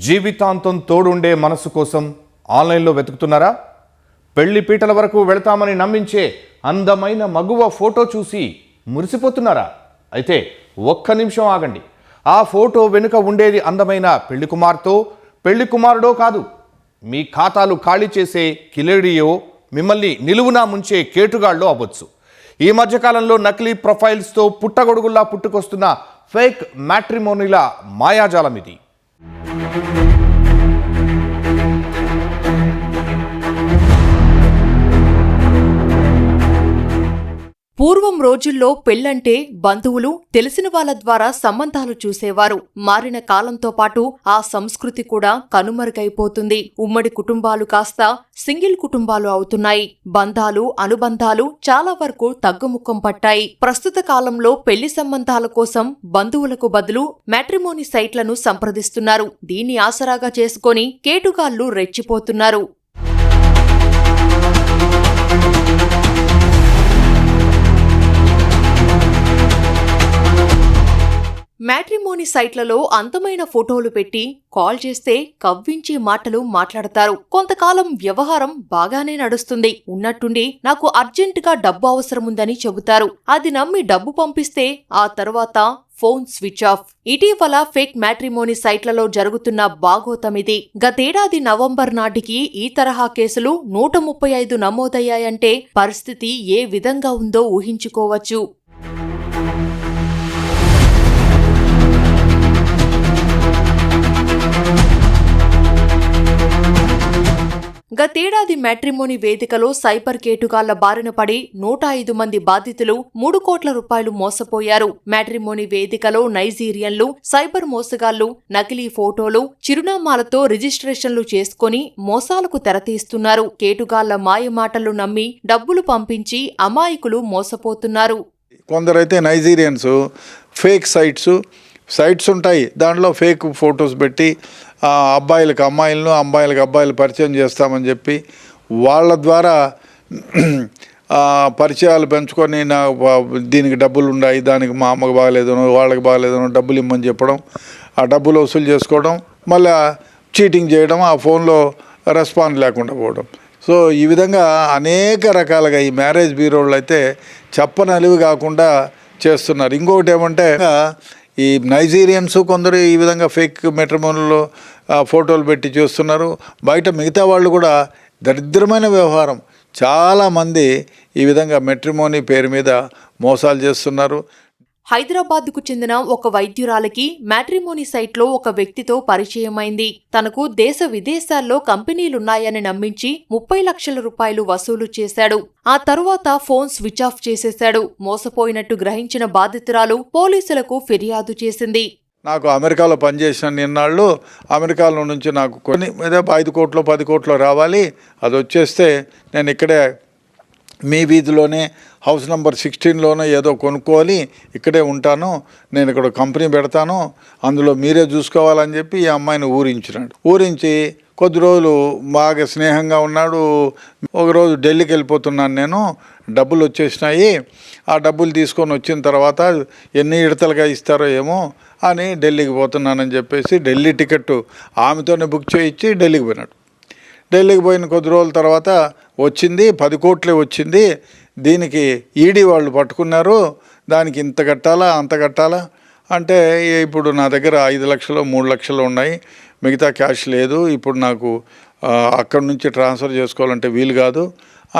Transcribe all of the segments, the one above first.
జీవితాంతం తోడుండే మనసు కోసం ఆన్లైన్లో వెతుకుతున్నారా? పెళ్లి పీటల వరకు వెళతామని నమ్మించే అందమైన మగువ ఫోటో చూసి మురిసిపోతున్నారా? అయితే ఒక్క నిమిషం ఆగండి. ఆ ఫోటో వెనుక ఉండేది అందమైన పెళ్లి కుమార్తెో పెళ్లి కుమారుడో కాదు. మీ ఖాతాలు ఖాళీ చేసే కిలేడియో, మిమ్మల్ని నిలువునా ముంచే కేటుగాళ్ళో అవ్వచ్చు. ఈ మధ్యకాలంలో నకిలీ ప్రొఫైల్స్తో పుట్టగొడుగుల్లా పుట్టుకొస్తున్న ఫేక్ మ్యాట్రిమోనీల మాయాజాలం ఇది. పూర్వం రోజుల్లో పెళ్లంటే బంధువులు, తెలిసిన వాళ్ల ద్వారా సంబంధాలు చూసేవారు. మారిన కాలంతో పాటు ఆ సంస్కృతి కూడా కనుమరుగైపోతుంది. ఉమ్మడి కుటుంబాలు కాస్త సింగిల్ కుటుంబాలు అవుతున్నాయి. బంధాలు, అనుబంధాలు చాలా వరకు తగ్గుముఖం పట్టాయి. ప్రస్తుత కాలంలో పెళ్లి సంబంధాల కోసం బంధువులకు బదులు మ్యాట్రిమోనీ సైట్లను సంప్రదిస్తున్నారు. దీన్ని ఆసరాగా చేసుకొని కేటుగాళ్లు రెచ్చిపోతున్నారు. మ్యాట్రిమోనీ సైట్లలో అందమైన ఫోటోలు పెట్టి కాల్ చేస్తే కవ్వించే మాటలు మాట్లాడతారు. కొంతకాలం వ్యవహారం బాగానే నడుస్తుంది. ఉన్నట్టుండి నాకు అర్జెంటుగా డబ్బు అవసరముందని చెబుతారు. అది నమ్మి డబ్బు పంపిస్తే ఆ తర్వాత ఫోన్ స్విచ్ ఆఫ్. ఇటీవల ఫేక్ మ్యాట్రిమోనీ సైట్లలో జరుగుతున్న బాగోతమిది. గతేడాది నవంబర్ నాటికి ఈ తరహా కేసులు 135 నమోదయ్యాయంటే పరిస్థితి ఏ విధంగా ఉందో ఊహించుకోవచ్చు. గతేడాది మ్యాట్రిమోనీ వేదికలో సైబర్ కేటుగాళ్ల బారిన పడి 105 మంది బాధితులు 3 కోట్ల రూపాయలు మోసపోయారు. మ్యాట్రిమోనీ వేదికలో నైజీరియన్లు, సైబర్ మోసగాళ్లు నకిలీ ఫోటోలు, చిరునామాలతో రిజిస్ట్రేషన్లు చేసుకుని మోసాలకు తెరతీస్తున్నారు. కేటుగాళ్ల మాయమాటలు నమ్మి డబ్బులు పంపించి అమాయకులు మోసపోతున్నారు. కొందరైతే నైజీరియన్స్ ఫేక్ సైట్స్ ఉంటాయి, దాంట్లో ఫేక్ ఫొటోస్ పెట్టి అబ్బాయిలకు అమ్మాయిలను, అమ్మాయిలకు అబ్బాయిలు పరిచయం చేస్తామని చెప్పి వాళ్ళ ద్వారా పరిచయాలు పెంచుకొని దీనికి డబ్బులు ఉన్నాయి, దానికి మా అమ్మకు బాగలేదనో వాళ్ళకి బాగలేదనో డబ్బులు ఇమ్మని చెప్పడం, ఆ డబ్బులు వసూలు చేసుకోవడం, మళ్ళీ చీటింగ్ చేయడం, ఆ ఫోన్లో రెస్పాన్స్ లేకుండా పోవడం. సో ఈ విధంగా అనేక రకాలుగా ఈ మ్యారేజ్ బ్యూరోలు అయితే చెప్పనలివి కాకుండా చేస్తున్నారు. ఇంకొకటి ఏమంటే ఈ నైజీరియన్స్ కొందరు ఈ విధంగా ఫేక్ మ్యాట్రిమోనీలో ఫోటోలు పెట్టి చేస్తున్నారు. బయట మిగతా వాళ్ళు కూడా దరిద్రమైన వ్యవహారం. చాలామంది ఈ విధంగా మ్యాట్రిమోనీ పేరు మీద మోసాలు చేస్తున్నారు. హైదరాబాద్కు చెందిన ఒక వైద్యురాలికి మ్యాట్రిమోనీ సైట్లో ఒక వ్యక్తితో పరిచయమైంది. తనకు దేశ విదేశాల్లో కంపెనీలున్నాయని నమ్మించి 30 లక్షల రూపాయలు వసూలు చేశాడు. ఆ తరువాత ఫోన్ స్విచ్ ఆఫ్ చేసేశాడు. మోసపోయినట్టు గ్రహించిన బాధితురాలు పోలీసులకు ఫిర్యాదు చేసింది. నాకు అమెరికాలో పనిచేసిన నిన్నాళ్ళు అమెరికాలో నుంచి నాకు కొన్ని 5 కోట్లు 10 కోట్లు రావాలి, అది వచ్చేస్తే నేను ఇక్కడే మీ వీధిలోనే హౌస్ నెంబర్ 16లోనే ఏదో కొనుక్కోవాలి, ఇక్కడే ఉంటాను, నేను ఇక్కడ కంపెనీ పెడతాను, అందులో మీరే చూసుకోవాలని చెప్పి ఈ అమ్మాయిని ఊరించి కొద్ది రోజులు బాగా స్నేహంగా ఉన్నాడు. ఒకరోజు ఢిల్లీకి వెళ్ళిపోతున్నాను, నేను డబ్బులు వచ్చేసినాయి, ఆ డబ్బులు తీసుకొని వచ్చిన తర్వాత ఎన్ని విడతలుగా ఇస్తారో ఏమో అని ఢిల్లీకి పోతున్నానని చెప్పేసి ఢిల్లీ టికెట్ ఆమెతోనే బుక్ చేయించి ఢిల్లీకి పోయినాడు. ఢిల్లీకి పోయిన కొద్ది రోజుల తర్వాత వచ్చింది 10 కోట్లే వచ్చింది. దీనికి ఈడీ వాళ్ళు పట్టుకున్నారు, దానికి ఇంత కట్టాలా అంత కట్టాలా అంటే ఇప్పుడు నా దగ్గర 5 లక్షలు 3 లక్షలు ఉన్నాయి, మిగతా క్యాష్ లేదు, ఇప్పుడు నాకు అక్కడి నుంచి ట్రాన్స్ఫర్ చేసుకోవాలంటే వీలు కాదు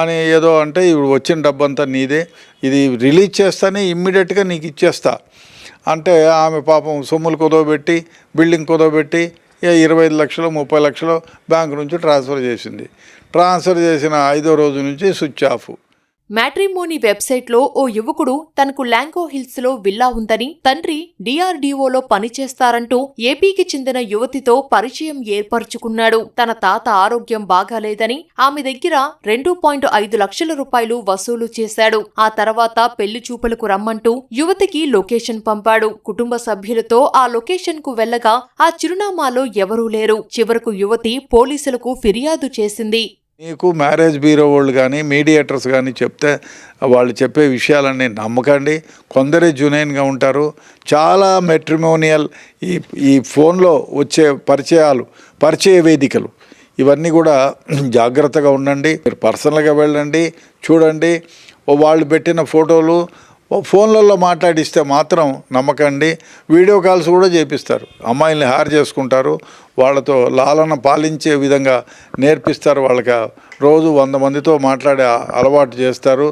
అని ఏదో అంటే, ఇప్పుడు వచ్చిన డబ్బంతా నీదే, ఇది రిలీజ్ చేస్తానే ఇమ్మీడియట్గా నీకు ఇచ్చేస్తా అంటే ఆమె పాపం సొమ్ములు కుదవబెట్టి బిల్డింగ్ కుదవబెట్టి 25 లక్షలు 30 లక్షలు బ్యాంకు నుంచి ట్రాన్స్ఫర్ చేసింది. ట్రాన్స్ఫర్ చేసిన 5వ రోజు నుంచి స్విచ్ ఆఫ్. మ్యాట్రిమోనీ వెబ్సైట్లో ఓ యువకుడు తనకు లాంగో హిల్స్ లో విల్లా ఉందని, తండ్రి DRDOలో పనిచేస్తారంటూ ఏపీకి చెందిన యువతితో పరిచయం ఏర్పరచుకున్నాడు. తన తాత ఆరోగ్యం బాగాలేదని ఆమె దగ్గర 2.5 లక్షల రూపాయలు వసూలు చేశాడు. ఆ తర్వాత పెళ్లి చూపులకు రమ్మంటూ యువతికి లొకేషన్ పంపాడు. కుటుంబ సభ్యులతో ఆ లొకేషన్ కు వెళ్లగా ఆ చిరునామాలో ఎవరూ లేరు. చివరకు యువతి పోలీసులకు ఫిర్యాదు చేసింది. మీకు మ్యారేజ్ బ్యూరో వాళ్ళు కానీ మీడియేటర్స్ కానీ చెప్తే వాళ్ళు చెప్పే విషయాలన్నీ నమ్మకండి. కొందరే జునైన్గా ఉంటారు. చాలా మెట్రిమోనియల్ ఈ ఫోన్లో వచ్చే పరిచయ వేదికలు ఇవన్నీ కూడా జాగ్రత్తగా ఉండండి. మీరు పర్సనల్గా వెళ్ళండి, చూడండి. వాళ్ళు పెట్టిన ఫోటోలు ఫోన్లలో మాట్లాడిస్తే మాత్రం నమ్మకండి. వీడియో కాల్స్ కూడా చేపిస్తారు, అమ్మాయిల్ని హార్ చేసుకుంటారు, వాళ్ళతో లాలన పాలించే విధంగా నేర్పిస్తారు. వాళ్ళకి రోజు 100 మందితో మాట్లాడే అలవాటు చేస్తారు.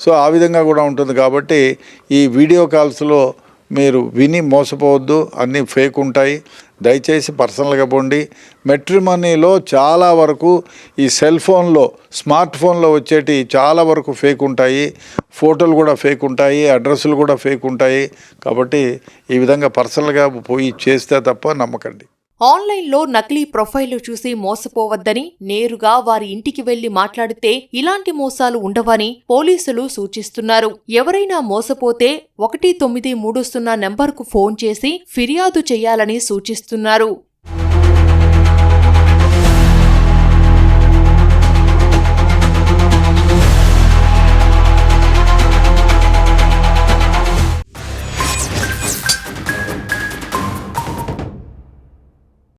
సో ఆ విధంగా కూడా ఉంటుంది. కాబట్టి ఈ వీడియో కాల్స్లో మీరు విని మోసపోవద్దు, అన్నీ ఫేక్ ఉంటాయి. దయచేసి పర్సనల్గా పోండి. మెట్రిమనీలో చాలా వరకు ఈ సెల్ ఫోన్లో స్మార్ట్ ఫోన్లో వచ్చేటి చాలా వరకు ఫేక్ ఉంటాయి. ఫోటోలు కూడా ఫేక్ ఉంటాయి, అడ్రస్లు కూడా ఫేక్ ఉంటాయి. కాబట్టి ఈ విధంగా పర్సనల్గా పోయి చేస్తే తప్ప నమ్మకండి. ఆన్లైన్లో నకిలీ ప్రొఫైళ్లు చూసి మోసపోవద్దని, నేరుగా వారి ఇంటికి వెళ్లి మాట్లాడితే ఇలాంటి మోసాలు ఉండవని పోలీసులు సూచిస్తున్నారు. ఎవరైనా మోసపోతే 1930 నంబర్కు ఫోన్ చేసి ఫిర్యాదు చేయాలని సూచిస్తున్నారు.